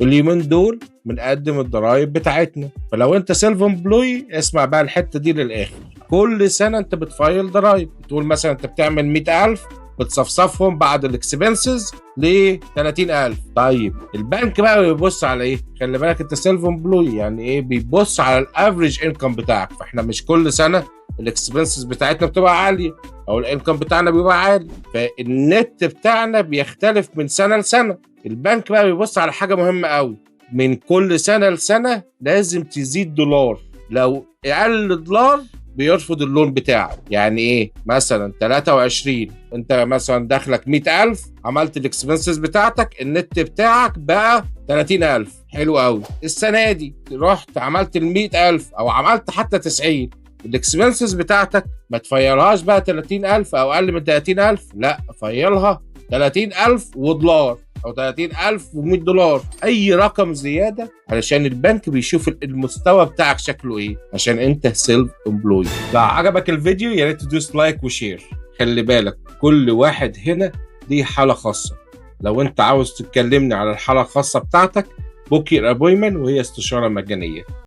واليومين دول بنقدم الضرايب بتاعتنا. فلو انت سيلف امبلوي اسمع بقى الحته دي للاخر. كل سنه انت بتفايل ضرايب، بتقول مثلا انت بتعمل 100,000 بتصفصفهم بعد الاكسبنسز ل 30,000. طيب البنك بقى بيبص على ايه؟ خلي بالك انت سيلف امبلوي يعني ايه؟ بيبص على الافريج انكم بتاعك. فاحنا مش كل سنه الاكسبنسز بتاعتنا بتبقى عاليه او الانكم بتاعنا بيبقى عالي، فالنت بتاعنا بيختلف من سنه لسنه. البنك بقى بيبص على حاجه مهمه قوي، من كل سنه لسنه لازم تزيد دولار، لو اقل دولار بيرفض اللون بتاعك. يعني ايه؟ مثلا 23 انت مثلا دخلك 100,000، عملت الاكسبنسز بتاعتك، النت بتاعك بقى 30,000، حلو قوي. السنه دي رحت عملت ال 100,000 او عملت حتى 90، الاكسبنسز بتاعتك ما تفيرهاش بقى 30,000 او اقل من 30,000، لا فيرها 30,000 ودولار او 30,100 دولار، اي رقم زياده، علشان البنك بيشوف المستوى بتاعك شكله ايه، عشان انت سيلف امبلوي. لو عجبك الفيديو يا ريت تدوس لايك وشير. خلي بالك كل واحد هنا دي حاله خاصه، لو انت عاوز تتكلمني على الحاله الخاصه بتاعتك بوك يور ابوينتمنت وهي استشاره مجانيه.